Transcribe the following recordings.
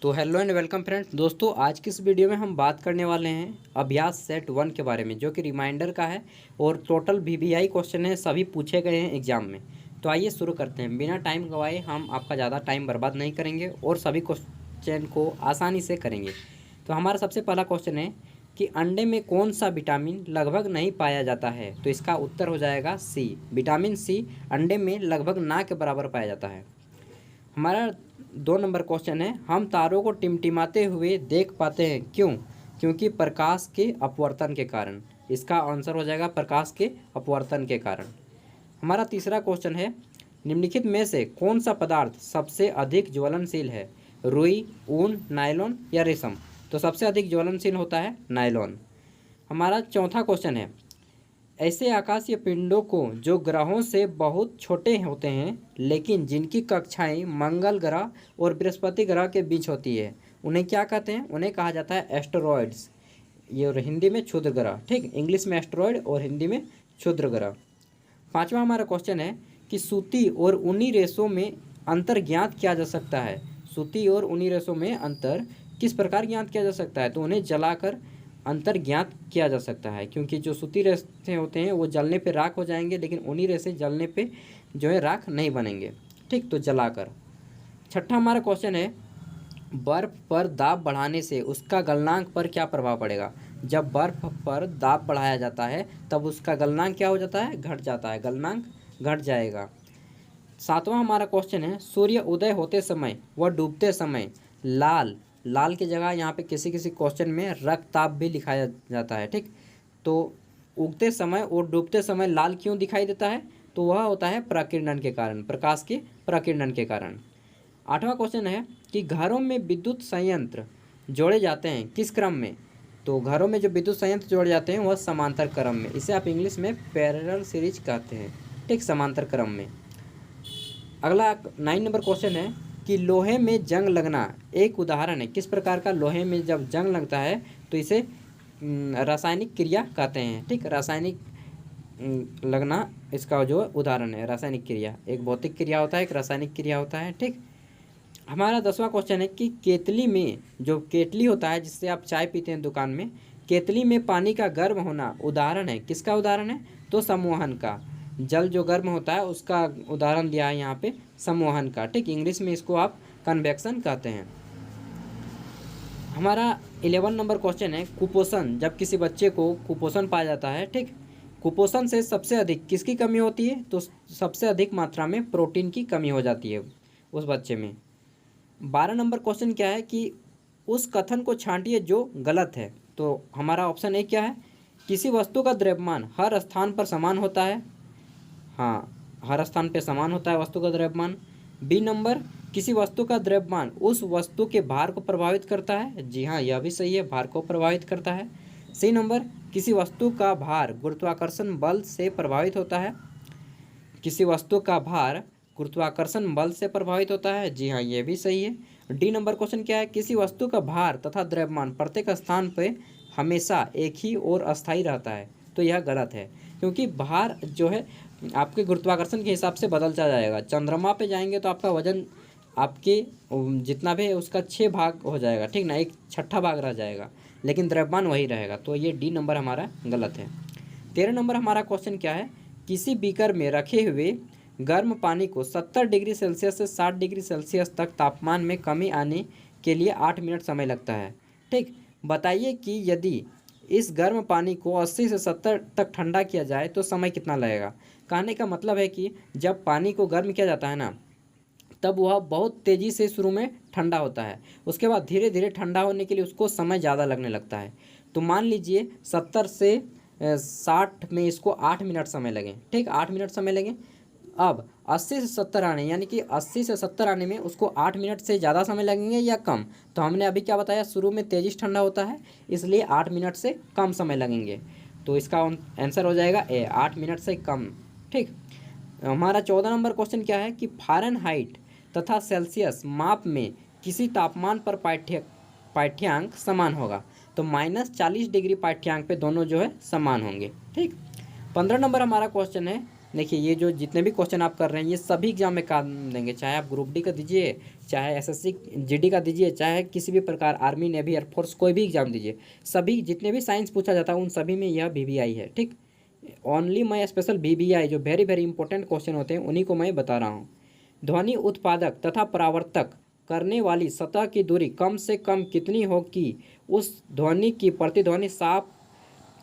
तो hello and welcome friends. दोस्तों आज की इस वीडियो में हम बात करने वाले हैं अभ्यास सेट 1 के बारे में, जो कि रिमाइंडर का है और टोटल वीवीआई क्वेश्चन है, सभी पूछे गए हैं एग्जाम में। तो आइए शुरू करते हैं। बिना टाइम गवाए हम आपका ज़्यादा टाइम बर्बाद नहीं करेंगे और सभी क्वेश्चन को आसानी से करेंगे। तो हमारा सबसे पहला क्वेश्चन है कि अंडे में कौन सा विटामिन लगभग नहीं पाया जाता है। तो इसका उत्तर हो जाएगा सी, विटामिन सी अंडे में लगभग ना के बराबर पाया जाता है। हमारा 2 नंबर क्वेश्चन है, हम तारों को टिमटिमाते हुए देख पाते हैं क्यों? क्योंकि प्रकाश के अपवर्तन के कारण। इसका आंसर हो जाएगा प्रकाश के अपवर्तन के कारण। हमारा तीसरा क्वेश्चन है, निम्नलिखित में से कौन सा पदार्थ सबसे अधिक ज्वलनशील है? रुई, ऊन, नायलॉन या रेशम? तो सबसे अधिक ज्वलनशील होता है नायलॉन। हमारा चौथा क्वेश्चन है, ऐसे आकाशीय पिंडों को जो ग्रहों से बहुत छोटे होते हैं लेकिन जिनकी कक्षाएं मंगल ग्रह और बृहस्पति ग्रह के बीच होती है, उन्हें क्या कहते हैं? उन्हें कहा जाता है एस्टेरॉयड्स। ये और हिंदी में क्षुद्र ग्रह। ठीक, इंग्लिश में एस्टेरॉयड और हिंदी में क्षुद्र ग्रह। पांचवा हमारा क्वेश्चन है कि सूती और ऊनी रेशों में अंतर ज्ञात किया जा सकता है। सूती और ऊनी रेशों में अंतर किस प्रकार ज्ञात किया जा सकता है? तो उन्हें जलाकर अंतर ज्ञात किया जा सकता है, क्योंकि जो सूती रेशे होते हैं वो जलने पे राख हो जाएंगे, लेकिन ऊनी रेशे जलने पे जो है राख नहीं बनेंगे। ठीक, तो जलाकर। छठा हमारा क्वेश्चन है, बर्फ पर दाब बढ़ाने से उसका गलनांक पर क्या प्रभाव पड़ेगा? जब बर्फ पर दाब बढ़ाया जाता है तब उसका गलनांक क्या हो जाता है? घट जाता है, गलनांक घट जाएगा। सातवां हमारा क्वेश्चन है, सूर्य उदय होते समय व डूबते समय लाल, लाल की जगह यहाँ पे किसी किसी क्वेश्चन में रक्तताप भी लिखाया जाता है। ठीक, तो उगते समय और डूबते समय लाल क्यों दिखाई देता है? तो वह होता है प्रकीर्णन के कारण, प्रकाश के प्रकीर्णन के कारण। आठवां क्वेश्चन है कि घरों में विद्युत संयंत्र जोड़े जाते हैं किस क्रम में? तो घरों में जो विद्युत संयंत्र जोड़े जाते हैं वह समांतर क्रम में, इसे आप इंग्लिश में पैरेलल सीरीज कहते हैं। ठीक, समांतर क्रम में। अगला 9 नंबर क्वेश्चन है कि लोहे में जंग लगना एक उदाहरण है किस प्रकार का? लोहे में जब जंग लगता है तो इसे रासायनिक क्रिया कहते हैं। ठीक, रासायनिक लगना इसका जो उदाहरण है, रासायनिक क्रिया। एक भौतिक क्रिया होता है, एक रासायनिक क्रिया होता है। ठीक, हमारा 10वां क्वेश्चन है कि केतली में, जो केतली होता है जिससे आप चाय पीते हैं दुकान में, केतली में पानी का गर्म होना उदाहरण है किसका? उदाहरण है तो सम्मोहन का। जल जो गर्म होता है उसका उदाहरण दिया है यहाँ पे सम्मोहन का। ठीक, इंग्लिश में इसको आप कन्वेक्शन कहते हैं। हमारा 11 नंबर क्वेश्चन है, कुपोषण, जब किसी बच्चे को कुपोषण पाया जाता है। ठीक, कुपोषण से सबसे अधिक किसकी कमी होती है? तो सबसे अधिक मात्रा में प्रोटीन की कमी हो जाती है उस बच्चे में। 12 नंबर क्वेश्चन क्या है कि उस कथन को छांटिए जो गलत है। तो हमारा ऑप्शन ए क्या है? किसी वस्तु का द्रव्यमान हर स्थान पर समान होता है। हाँ, हर स्थान पे समान होता है वस्तु का द्रव्यमान। बी नंबर, किसी वस्तु का द्रव्यमान उस वस्तु के भार को प्रभावित करता है। जी हाँ, यह भी सही है, भार को प्रभावित करता है। सी नंबर, किसी वस्तु का भार गुरुत्वाकर्षण बल से प्रभावित होता है। किसी वस्तु का भार गुरुत्वाकर्षण बल से प्रभावित होता है। जी हाँ, ये भी सही है। डी नंबर क्वेश्चन क्या है? किसी वस्तु का भार तथा द्रव्यमान प्रत्येक स्थान पे हमेशा एक ही और अस्थायी रहता है। तो यह गलत है, क्योंकि भार जो है आपके गुरुत्वाकर्षण के हिसाब से बदलता जाएगा। चंद्रमा पे जाएंगे तो आपका वजन आपके जितना भी है उसका 6 भाग हो जाएगा। ठीक ना, 1/6 भाग रह जाएगा, लेकिन द्रव्यमान वही रहेगा। तो ये डी नंबर हमारा गलत है। 13 नंबर हमारा क्वेश्चन क्या है? किसी बीकर में रखे हुए गर्म पानी को 70 डिग्री सेल्सियस से 60 डिग्री सेल्सियस तक तापमान में कमी आने के लिए 8 मिनट समय लगता है। ठीक, बताइए कि यदि इस गर्म पानी को 80 से 70 तक ठंडा किया जाए तो समय कितना लगेगा? कहने का मतलब है कि जब पानी को गर्म किया जाता है ना, तब वह बहुत तेज़ी से शुरू में ठंडा होता है, उसके बाद धीरे धीरे ठंडा होने के लिए उसको समय ज़्यादा लगने लगता है। तो मान लीजिए 70 से 60 में इसको 8 मिनट समय लगे। ठीक, 8 मिनट समय लगे। अब 80 से 70 आने, यानी कि 80 से 70 आने में उसको 8 मिनट से ज़्यादा समय लगेंगे या कम? तो हमने अभी क्या बताया, शुरू में तेज़ी से ठंडा होता है, इसलिए 8 मिनट से कम समय लगेंगे। तो इसका आंसर हो जाएगा ए, 8 मिनट से कम। ठीक, हमारा 14 नंबर क्वेश्चन क्या है कि फ़ारेनहाइट तथा सेल्सियस माप में किसी तापमान पर पाठ्यांक समान होगा। तो -40 डिग्री पाठ्यांक पे दोनों जो है समान होंगे। ठीक, 15 नंबर हमारा क्वेश्चन है, देखिए ये जो जितने भी क्वेश्चन आप कर रहे हैं ये सभी एग्जाम में काम देंगे, चाहे आप ग्रुप डी का दीजिए, चाहे एसएससी जीडी का दीजिए, चाहे किसी भी प्रकार आर्मी नेवी एयरफोर्स कोई भी एग्जाम दीजिए, सभी जितने भी साइंस पूछा जाता है उन सभी में यह वीवीआई है। ठीक, ओनली मैं स्पेशल वीवीआई जो वेरी वेरी इंपॉर्टेंट क्वेश्चन होते हैं उन्हीं को मैं बता रहा हूँ। ध्वनि उत्पादक तथा परावर्तक करने वाली सतह की दूरी कम से कम कितनी हो कि उस ध्वनि की प्रतिध्वनि साफ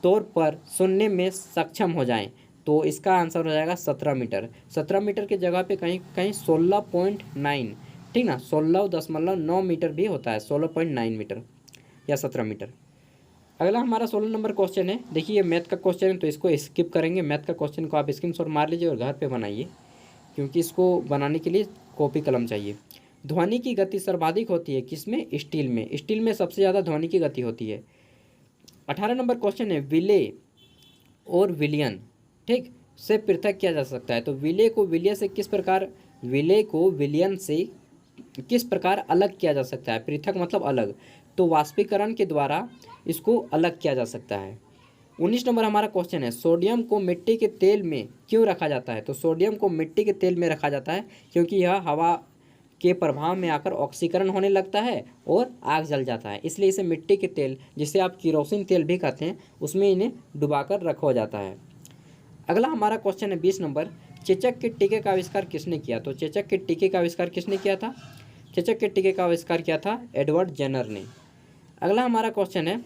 तौर पर सुनने में सक्षम हो जाएं? तो इसका आंसर हो जाएगा 17 मीटर। 17 मीटर की जगह पे कहीं कहीं 16.9, ठीक ना, 16.9 मीटर भी होता है, 16.9 मीटर या 17 मीटर। अगला हमारा 16 नंबर क्वेश्चन है। देखिए ये मैथ का क्वेश्चन है तो इसको स्किप करेंगे। मैथ का क्वेश्चन को आप स्क्रीनशॉट मार लीजिए और घर पे बनाइए, क्योंकि इसको बनाने के लिए कॉपी कलम चाहिए। ध्वनि की गति सर्वाधिक होती है किसमें? स्टील में। स्टील में सबसे ज़्यादा ध्वनि की गति होती है। 18 नंबर क्वेश्चन है, विले और विलियन, ठीक, से पृथक किया जा सकता है। तो विले को विलियन से किस प्रकार, विले को विलियन से किस प्रकार अलग किया जा सकता है? पृथक मतलब अलग, तो वाष्पीकरण के द्वारा इसको अलग किया जा सकता है। 19 नंबर हमारा क्वेश्चन है, सोडियम को मिट्टी के तेल में क्यों रखा जाता है? तो सोडियम को मिट्टी के तेल में रखा जाता है क्योंकि यह हवा के प्रभाव में आकर ऑक्सीकरण होने लगता है और आग जल जाता है, इसलिए इसे मिट्टी के तेल, जिसे आप किरोसिन तेल भी कहते हैं, उसमें इन्हें डुबाकर रखा जाता है। अगला हमारा क्वेश्चन है 20 नंबर, चेचक के टीके का आविष्कार किसने किया? तो चेचक के टीके का आविष्कार किसने किया था? चेचक के टीके का आविष्कार किया था एडवर्ड जेनर ने। अगला हमारा क्वेश्चन है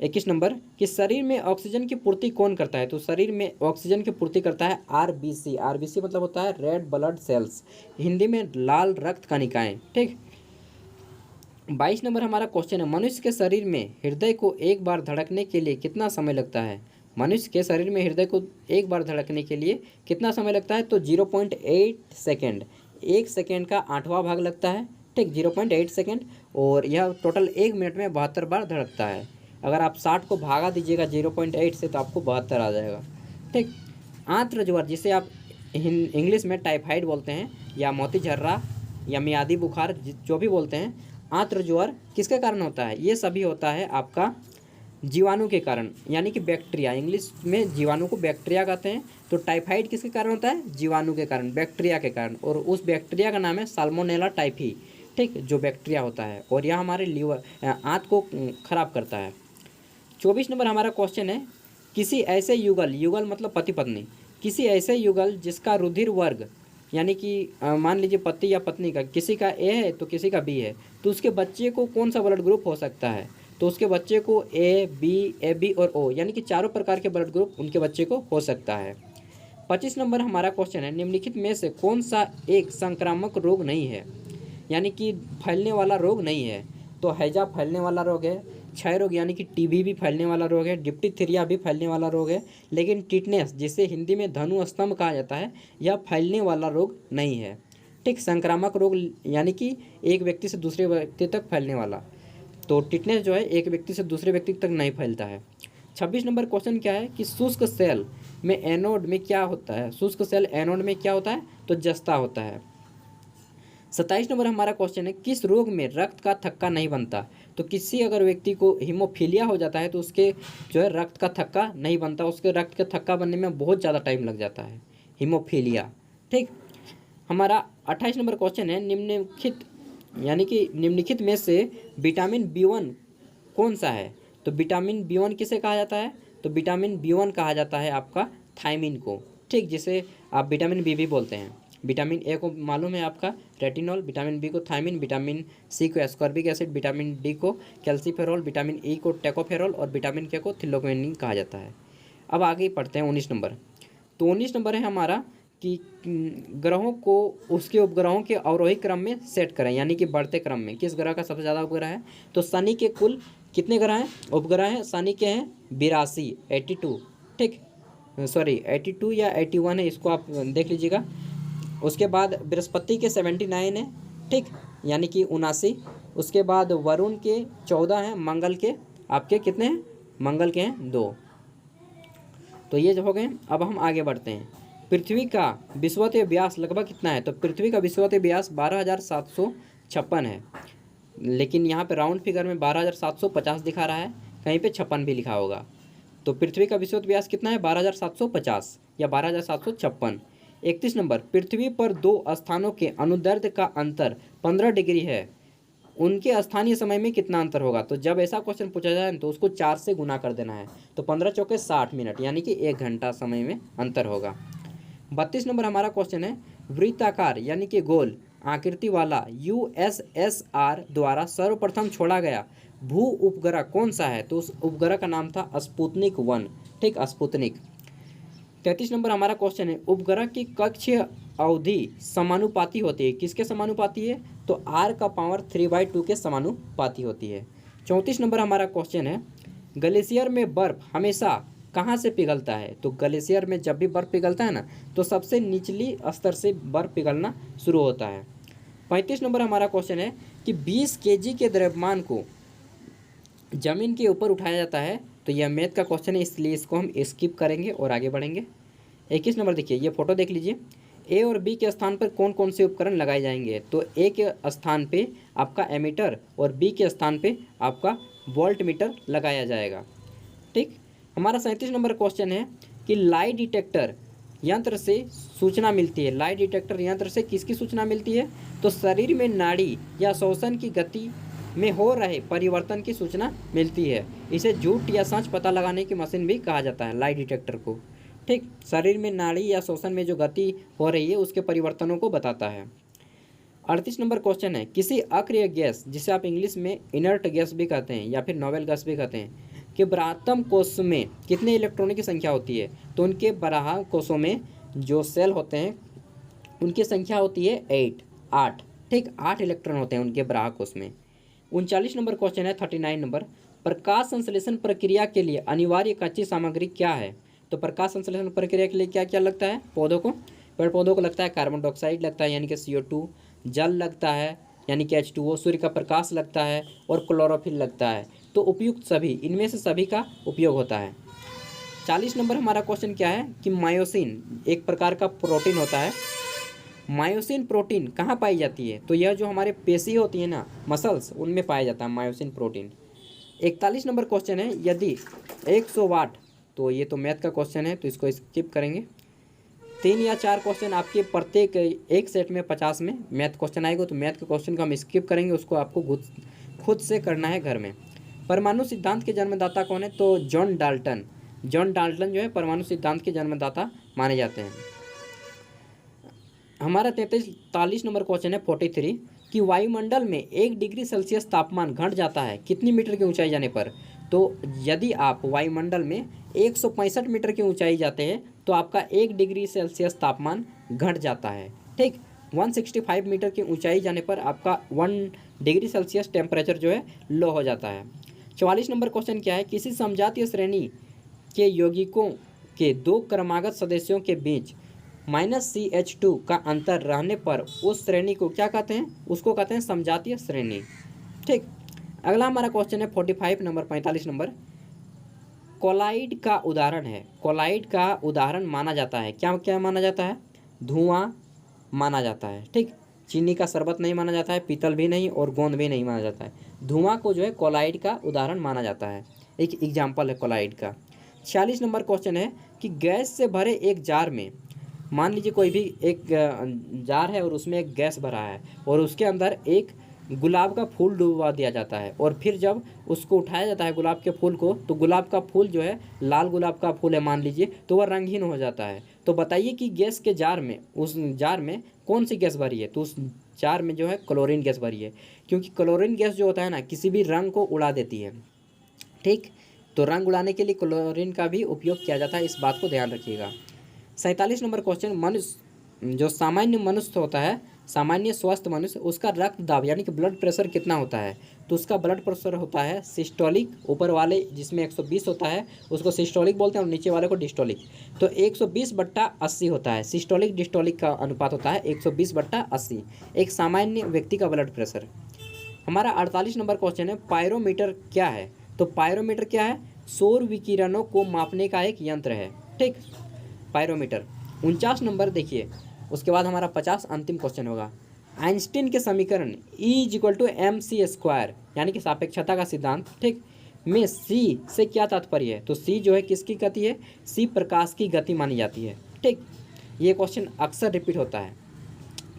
21 नंबर, कि शरीर में ऑक्सीजन की पूर्ति कौन करता है? तो शरीर में ऑक्सीजन की पूर्ति करता है आरबीसी। आरबीसी मतलब होता है रेड ब्लड सेल्स, हिंदी में लाल रक्त कणिकाएं, ठीक। 22 नंबर हमारा क्वेश्चन है, मनुष्य के शरीर में हृदय को एक बार धड़कने के लिए कितना समय लगता है? मनुष्य के शरीर में हृदय को एक बार धड़कने के लिए कितना समय लगता है? तो 0.8 सेकेंड, 1 सेकेंड का 8वां भाग लगता है, ठीक, 0.8 सेकेंड, और यह टोटल 1 मिनट में 72 बार धड़कता है। अगर आप 60 को भागा दीजिएगा 0.8 से तो आपको 72 आ जाएगा, ठीक। आंत्र ज्वर, जिसे आप इंग्लिश में टाइफाइड बोलते हैं या मोती झर्रा या मियादी बुखार जो भी बोलते हैं, आंत्र ज्वर किसके कारण होता है? ये सभी होता है आपका जीवाणु के कारण, यानी कि बैक्टीरिया। इंग्लिश में जीवाणु को बैक्टीरिया कहते हैं, तो टाइफाइड किसके कारण होता है? जीवाणु के कारण, बैक्टीरिया के कारण, और उस बैक्टीरिया का नाम है साल्मोनेला टाइफी, ठीक, जो बैक्टीरिया होता है, और यह हमारे लीवर आंत को खराब करता है। 24 नंबर हमारा क्वेश्चन है, किसी ऐसे युगल, युगल मतलब पति पत्नी, किसी ऐसे युगल जिसका रुधिर वर्ग, यानी कि मान लीजिए पति या पत्नी का, किसी का ए है तो किसी का बी है, तो उसके बच्चे को कौन सा ब्लड ग्रुप हो सकता है? तो उसके बच्चे को ए बी और ओ, यानी कि चारों प्रकार के ब्लड ग्रुप उनके बच्चे को हो सकता है। 25 नंबर हमारा क्वेश्चन है, निम्नलिखित में से कौन सा एक संक्रामक रोग नहीं है, यानी कि फैलने वाला रोग नहीं है? तो हैजा फैलने वाला रोग है, क्षय रोग यानी कि टीबी भी फैलने वाला रोग है, डिप्टीथीरिया भी फैलने वाला रोग है, लेकिन टिटनेस, जिसे हिंदी में धनु स्तंभ कहा जाता है, यह फैलने वाला रोग नहीं है, ठीक। संक्रामक रोग यानी कि एक व्यक्ति से दूसरे व्यक्ति तक फैलने वाला, तो टिटनेस जो है एक व्यक्ति से दूसरे व्यक्ति तक नहीं फैलता है। 26 नंबर क्वेश्चन क्या है, कि शुष्क सेल में एनोड में क्या होता है? शुष्क सेल एनोड में क्या होता है? तो जस्ता होता है। 27 नंबर हमारा क्वेश्चन है, किस रोग में रक्त का थक्का नहीं बनता? तो किसी अगर व्यक्ति को हीमोफीलिया हो जाता है तो उसके जो है रक्त का थक्का नहीं बनता, उसके रक्त का थक्का बनने में बहुत ज़्यादा टाइम लग जाता है, हीमोफीलिया, ठीक। हमारा 28 नंबर क्वेश्चन है, निम्नलिखित यानी कि निम्नलिखित में से विटामिन B1 कौन सा है? तो विटामिन B1 किसे कहा जाता है? तो विटामिन B1 कहा जाता है आपका थायमिन को, ठीक, जिसे आप विटामिन बी भी बोलते हैं। विटामिन ए को मालूम है आपका रेटिनॉल, विटामिन बी को थायमिन, विटामिन सी को एस्कॉर्बिक एसिड, विटामिन डी को कैल्सीफेरॉल, विटामिन ई को टेकोफेरॉल और विटामिन के को थियोक्विनिन कहा जाता है। अब आगे पढ़ते हैं 19 नंबर। तो 19 नंबर है हमारा कि ग्रहों को उसके उपग्रहों के अवरोही क्रम में सेट करें, यानी कि बढ़ते क्रम में। किस ग्रह का सबसे ज़्यादा उपग्रह है? तो शनि के कुल कितने ग्रह हैं? उपग्रह हैं शनि के हैं 82, 82, ठीक, सॉरी 82 या 81 है, इसको आप देख लीजिएगा। उसके बाद बृहस्पति के 79 है, ठीक, यानी कि 79। उसके बाद वरुण के 14 हैं, मंगल के आपके कितने हैं? मंगल के हैं 2। तो ये जो हो गए। अब हम आगे बढ़ते हैं। पृथ्वी का विषुवतीय व्यास लगभग कितना है? तो पृथ्वी का विषुवतीय व्यास 12,756 है, लेकिन यहाँ पे राउंड फिगर में 12,750 दिखा रहा है, कहीं पे 56 भी लिखा होगा। तो पृथ्वी का विषुवत व्यास कितना है 12,750 या 12,756। 31 नंबर, पृथ्वी पर दो स्थानों के अनुदैर्ध्य का अंतर 15 डिग्री है, उनके स्थानीय समय में कितना अंतर होगा। तो जब ऐसा क्वेश्चन पूछा जाए तो उसको 4 से गुना कर देना है, तो 15 चौके 60 मिनट यानी कि 1 घंटा समय में अंतर होगा। 32 नंबर हमारा क्वेश्चन है, वृत्ताकार यानी कि गोल आकृति वाला यूएसएसआर द्वारा सर्वप्रथम छोड़ा गया भू उपग्रह कौन सा है। तो उस उपग्रह का नाम था स्पुतनिक 1, ठीक, स्पुतनिक। 33 नंबर हमारा क्वेश्चन है, उपग्रह की कक्षीय अवधि समानुपाती होती है, किसके समानुपाती है। तो r का पावर 3/2 के समानुपाती होती है। 34 नंबर हमारा क्वेश्चन है, ग्लेशियर में बर्फ हमेशा कहाँ से पिघलता है। तो ग्लेशियर में जब भी बर्फ पिघलता है ना, तो सबसे निचली स्तर से बर्फ पिघलना शुरू होता है। 35 नंबर हमारा क्वेश्चन है कि 20 kg के द्रव्यमान को जमीन के ऊपर उठाया जाता है। तो यह मैथ का क्वेश्चन है, इसलिए इसको हम स्किप करेंगे और आगे बढ़ेंगे। 21 नंबर देखिए, ये फोटो देख लीजिए, ए और बी के स्थान पर कौन कौन से उपकरण लगाए जाएंगे। तो ए के स्थान पे आपका एमीटर और बी के स्थान पे आपका वोल्ट मीटर लगाया जाएगा, ठीक। हमारा 37 नंबर क्वेश्चन है कि लाई डिटेक्टर यंत्र से सूचना मिलती है। लाई डिटेक्टर यंत्र से किसकी सूचना मिलती है। तो शरीर में नाड़ी या श्वसन की गति में हो रहे परिवर्तन की सूचना मिलती है। इसे झूठ या सच पता लगाने की मशीन भी कहा जाता है, लाई डिटेक्टर को, ठीक। शरीर में नाड़ी या श्वसन में जो गति हो रही है उसके परिवर्तनों को बताता है। 38 नंबर क्वेश्चन है, किसी अक्रिय गैस जिसे आप इंग्लिश में इनर्ट गैस भी कहते हैं या फिर नोवेल गैस भी कहते हैं, कि बृहत्तम कोश में कितने इलेक्ट्रॉनों की संख्या होती है। तो उनके बराह कोशों में जो सेल होते हैं उनकी संख्या होती है 8, ठीक, 8 इलेक्ट्रॉन होते हैं उनके बराह कोश में। 39 नंबर क्वेश्चन है, 39 नंबर, प्रकाश संश्लेषण प्रक्रिया के लिए अनिवार्य कच्ची सामग्री क्या है। तो प्रकाश संश्लेषण प्रक्रिया के लिए क्या क्या लगता है पौधों को, पेड़ पौधों को लगता है कार्बन डाइऑक्साइड लगता है यानी कि CO2, जल लगता है यानी कि H2O, सूर्य का प्रकाश लगता है और क्लोरोफिल लगता है। तो उपयुक्त सभी, इनमें से सभी का उपयोग होता है। 40 नंबर हमारा क्वेश्चन क्या है कि मायोसिन एक प्रकार का प्रोटीन होता है। मायोसिन प्रोटीन कहाँ पाई जाती है। तो यह जो हमारे पेशी होती है ना, मसल्स, उनमें पाया जाता है मायोसिन प्रोटीन। 41 नंबर क्वेश्चन है, यदि 100 वाट, तो ये तो मैथ का क्वेश्चन है तो इसको स्किप करेंगे। 3 या 4 क्वेश्चन आपके प्रत्येक एक सेट में 50 में मैथ क्वेश्चन आएगा, तो मैथ के क्वेश्चन को हम स्किप करेंगे, उसको आपको खुद से करना है घर में। परमाणु सिद्धांत के जन्मदाता कौन है। तो जॉन डाल्टन जो है परमाणु सिद्धांत के जन्मदाता माने जाते हैं। हमारा 43 नंबर क्वेश्चन है 43 कि वायुमंडल में 1 डिग्री सेल्सियस तापमान घट जाता है कितनी मीटर की ऊंचाई जाने पर। तो यदि आप वायुमंडल में 165 मीटर की ऊंचाई जाते हैं तो आपका 1 डिग्री सेल्सियस तापमान घट जाता है, ठीक। 165 मीटर की ऊंचाई जाने पर आपका 1 डिग्री सेल्सियस टेम्परेचर जो है लो हो जाता है। 44 नंबर क्वेश्चन क्या है, किसी समजातीय श्रेणी के यौगिकों के 2 क्रमागत सदस्यों के बीच -CH2 का अंतर रहने पर उस श्रेणी को क्या कहते हैं, उसको कहते हैं समजातीय श्रेणी, ठीक। अगला हमारा क्वेश्चन है 45 नंबर 45 नंबर, कोलाइड का उदाहरण है। कोलाइड का उदाहरण माना जाता है, क्या क्या माना जाता है, धुआं माना जाता है, ठीक। चीनी का शरबत नहीं माना जाता है, पीतल भी नहीं और गोंद भी नहीं माना जाता है। धुआं को जो है कोलाइड का उदाहरण माना जाता है, एक एग्जाम्पल है कोलाइड का। 46 नंबर क्वेश्चन है कि गैस से भरे एक जार में, मान लीजिए कोई भी एक जार है और उसमें एक गैस भरा है और उसके अंदर एक गुलाब का फूल डुबवा दिया जाता है और फिर जब उसको उठाया जाता है गुलाब के फूल को, तो गुलाब का फूल जो है लाल गुलाब का फूल है मान लीजिए, तो वह रंगहीन हो जाता है। तो बताइए कि गैस के जार में, उस जार में कौन सी गैस भरी है। तो उस जार में जो है क्लोरीन गैस भरी है, क्योंकि क्लोरीन गैस जो होता है ना किसी भी रंग को उड़ा देती है, ठीक। तो रंग उड़ाने के लिए क्लोरीन का भी उपयोग किया जाता है, इस बात को ध्यान रखिएगा। 47 नंबर क्वेश्चन, मनुष्य जो सामान्य मनुष्य होता है, सामान्य स्वस्थ मनुष्य, उसका रक्त दाब यानी कि ब्लड प्रेशर कितना होता है। तो उसका ब्लड प्रेशर होता है सिस्टोलिक, ऊपर वाले जिसमें 120 होता है उसको सिस्टोलिक बोलते हैं और नीचे वाले को डिस्टोलिक। तो 120/80 होता है, सिस्टोलिक डिस्टोलिक का अनुपात होता है 120/80 एक सामान्य व्यक्ति का ब्लड प्रेशर। हमारा 48 नंबर क्वेश्चन है, पायरोमीटर क्या है। तो पायरोमीटर क्या है, सौर विकिरणों को मापने का एक यंत्र है, ठीक, पायरोमीटर। 49 नंबर देखिए, उसके बाद हमारा 50 अंतिम क्वेश्चन होगा। आइंस्टीन के समीकरण E = mc² यानी कि सापेक्षता का सिद्धांत, ठीक, में सी से क्या तात्पर्य है? तो सी जो है किसकी गति है? सी प्रकाश की गति मानी जाती है। ठीक, ये क्वेश्चन अक्सर रिपीट होता है।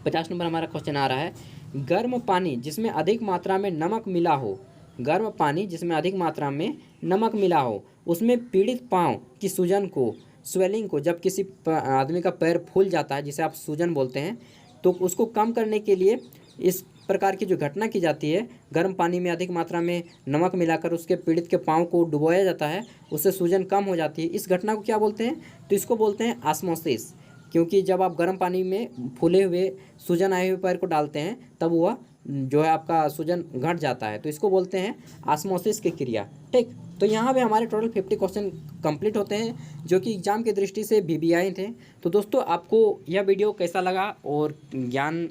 50 नंबर हमारा क्वेश्चन आ रहा है, गर्म पानी जिसमें अधिक मात्रा में नमक मिला हो, गर्म पानी जिसमें अधिक मात्रा में नमक मिला हो, उसमें पीड़ित पाँव की सूजन को, स्वेलिंग को, जब किसी आदमी का पैर फूल जाता है जिसे आप सूजन बोलते हैं, तो उसको कम करने के लिए इस प्रकार की जो घटना की जाती है, गर्म पानी में अधिक मात्रा में नमक मिलाकर उसके पीड़ित के पाँव को डुबोया जाता है, उससे सूजन कम हो जाती है। इस घटना को क्या बोलते हैं? तो इसको बोलते हैं ऑस्मोसिस। क्योंकि जब आप गर्म पानी में फूले हुए सूजन आए हुए पैर को डालते हैं तब वह जो है आपका सूजन घट जाता है, तो इसको बोलते हैं ऑस्मोसिस की क्रिया। ठीक, तो यहाँ पे हमारे टोटल 50 क्वेश्चन कंप्लीट होते हैं जो कि एग्जाम की दृष्टि से वीवीआई थे। तो दोस्तों, आपको यह वीडियो कैसा लगा और ज्ञान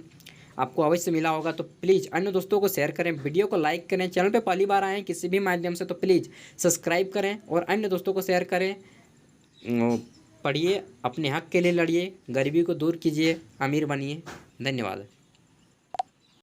आपको अवश्य मिला होगा तो प्लीज़ अन्य दोस्तों को शेयर करें, वीडियो को लाइक करें, चैनल पे पहली बार आएँ किसी भी माध्यम से तो प्लीज़ सब्सक्राइब करें और अन्य दोस्तों को शेयर करें। पढ़िए, अपने हक के लिए लड़िए, गरीबी को दूर कीजिए, अमीर बनिए। धन्यवाद।